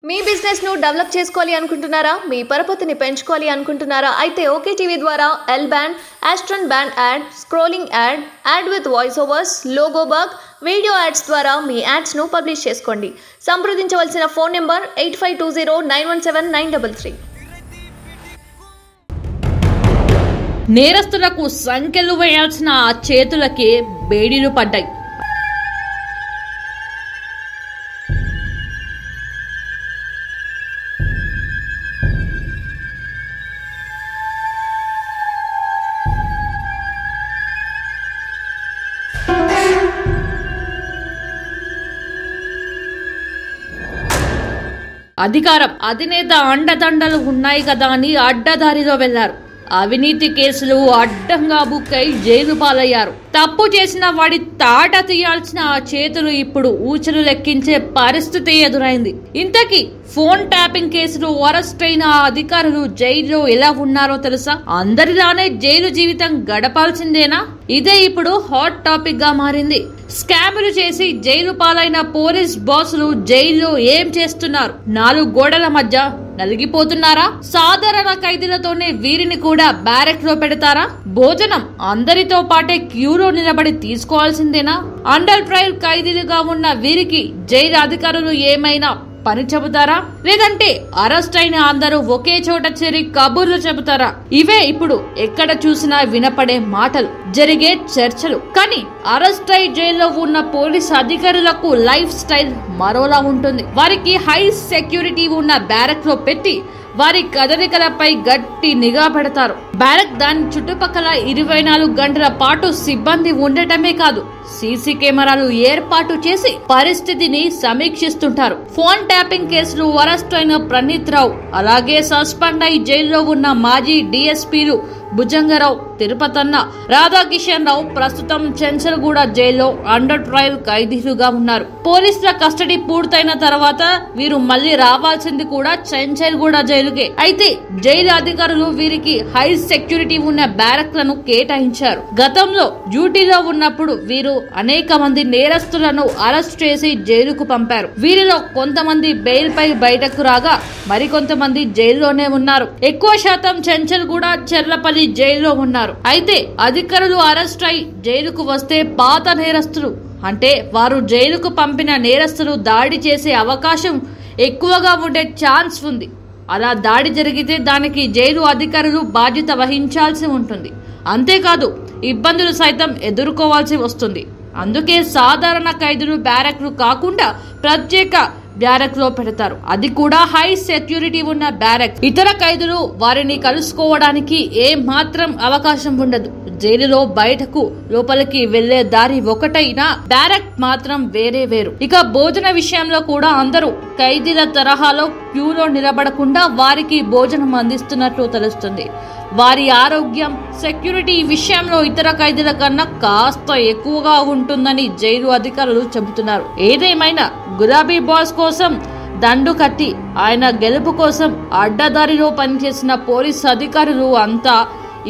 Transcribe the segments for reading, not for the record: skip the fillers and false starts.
మీ business ను develop చేసుకోవాలి అనుకుంటున్నారా? మీ పరపతిని పెంచుకోవాలి అనుకుంటున్నారా? అయితే ఓకే టీవీ ద్వారా L band, astron band ad, scrolling ad, ad with voice overs, logo bug, video ads ద్వారా మీ యాడ్స్ ను పబ్లిష్ చేసుకోండి. సంప్రదించవలసిన ఫోన్ నెంబర్ 8520917933. నేరస్తులకు సంఖ్యలు వేయాల్సిన ఆ చేతులకే బేడీలు పడ్డాయి. అధికారం, అధినేత అండదండలు ఉన్నాయి కదా అని అడ్డదారిలో వెళ్లారు. అవినీతి కేసులు అడ్డంగా బుక్కై జైలు పాలయ్యారు. తప్పు చేసిన వాడి తాట తీయాల్సిన ఆ చేతులు ఇప్పుడు ఊచలు లెక్కించే పరిస్థితి ఎదురైంది. ఇంతకీ ఫోన్ ట్యాపింగ్ కేసులో అరెస్ట్ అయిన ఆ అధికారులు జైల్లో ఎలా ఉన్నారో తెలుసా? అందరిలానే జైలు జీవితం గడపాల్సిందేనా? ఇదే ఇప్పుడు హాట్ టాపిక్ గా మారింది. స్కాములు చేసి జైలు పాలైన పోలీస్ బాసులు జైల్లో ఏం చేస్తున్నారు? 4 గోడల మధ్య నలిగిపోతున్నారా? సాధారణ ఖైదీలతోనే వీరిని కూడా బ్యారెక్ లో పెడతారా? భోజనం అందరితో పాటే క్యూలో నిలబడి తీసుకోవాల్సిందేనా? అండర్ ట్రయల్ ఖైదీలుగా ఉన్న వీరికి జైలు అధికారులు ఏమైనా పని చెబుతారా? లేదంటే అరెస్ట్ అయిన అందరూ ఒకే చోట చేరి కబుర్లు చెబుతారా? ఇవే ఇప్పుడు ఎక్కడ చూసినా వినపడే మాటలు, జరిగే చర్చలు. కానీ అరెస్ట్ అయి జైల్లో ఉన్న పోలీస్ అధికారులకు లైఫ్ స్టైల్ మరోలా ఉంటుంది. వారికి హై సెక్యూరిటీ ఉన్న బ్యారక్ లో పెట్టి వారి కదలికలపై గట్టి నిఘా పెడతారు. బ్యారక్ దాని చుట్టుపక్కల 24 గంటల పాటు సిబ్బంది ఉండటమే కాదు, సీసీ కెమెరాలు ఏర్పాటు చేసి పరిస్థితిని సమీక్షిస్తుంటారు. ఫోన్ ట్యాపింగ్ కేసులు అరెస్ట్ అయిన ప్రణీత్ రావు, అలాగే సస్పెండ్ అయి జైల్లో ఉన్న మాజీ డిఎస్పీలు భుజంగరావు, తిరుపతన్న, రాధాకిషన్ రావు ప్రస్తుతం చెంచల్గూడ జైల్లో అండర్ ట్రయల్ ఖైదీలుగా ఉన్నారు. పోలీసుల కస్టడీ పూర్తయిన తర్వాత వీరు మళ్లీ రావాల్సింది కూడా చెంచల్గూడ జైలుకే. అయితే జైలు అధికారులు వీరికి హై సెక్యూరిటీ ఉన్న బ్యారక్లను కేటాయించారు. గతంలో డ్యూటీలో ఉన్నప్పుడు వీరు అనేక మంది నేరస్తులను అరెస్ట్ చేసి జైలుకు పంపారు. వీరిలో కొంతమంది బెయిల్ పై బయటకు రాగా మరికొంతమంది జైల్లోనే ఉన్నారు. ఎక్కువ శాతం చెంచల్గూడ, చెర్లపల్లి జైల్లో ఉన్నారు. అయితే అధికారులు అరెస్ట్ అయి జైలుకు వస్తే పాత నేరస్తులు, అంటే వారు జైలుకు పంపిన నేరస్తులు దాడి చేసే అవకాశం ఎక్కువగా ఉండే ఛాన్స్ ఉంది. అలా దాడి జరిగితే దానికి జైలు అధికారులు బాధ్యత వహించాల్సి ఉంటుంది. అంతేకాదు ఇబ్బందులు సైతం ఎదుర్కోవాల్సి వస్తుంది. అందుకే సాధారణ ఖైదీలు బ్యారక్లు కాకుండా ప్రత్యేక బ్యారక్ లో పెడతారు. అది కూడా హై సెక్యూరిటీ ఉన్న బ్యారక్. ఇతర ఖైదీలు వారిని కలుసుకోవడానికి ఏ మాత్రం అవకాశం ఉండదు. జైలులో బయటకు లోపలికి వెళ్లే దారి ఒకటైనా బ్యారక్ మాత్రం వేరు. ఇక భోజన విషయంలో కూడా అందరూ ఖైదీల తరహాలో క్యూలో నిలబడకుండా వారికి భోజనం అందిస్తున్నట్లు తెలుస్తుంది. వారి ఆరోగ్యం, సెక్యూరిటీ విషయంలో ఇతర ఖైదీల కన్నా కాస్త ఎక్కువగా ఉంటుందని జైలు అధికారులు చెబుతున్నారు. ఏదేమైనా గులాబీ బాస్ కోసం దండు కట్టి ఆయన గెలుపు కోసం అడ్డదారిలో పనిచేసిన పోలీస్ అధికారులు అంతా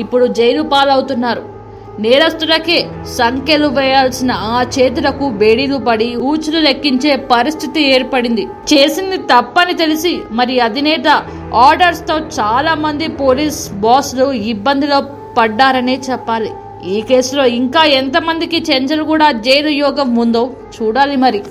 ఇప్పుడు జైలు పాలవుతున్నారు. నేరస్తులకే సంఖ్యలు వేయాల్సిన ఆ చేతులకు బేడీలు పడి ఊచులు లెక్కించే పరిస్థితి ఏర్పడింది. చేసింది తప్పని తెలిసి మరి అధినేత ఆర్డర్స్ తో చాలా మంది పోలీస్ బాసులు ఇబ్బందిలో పడ్డారనే చెప్పాలి. ఈ కేసులో ఇంకా ఎంతమందికి చెంచల్గూడ జైలు యోగం ఉందో చూడాలి మరి.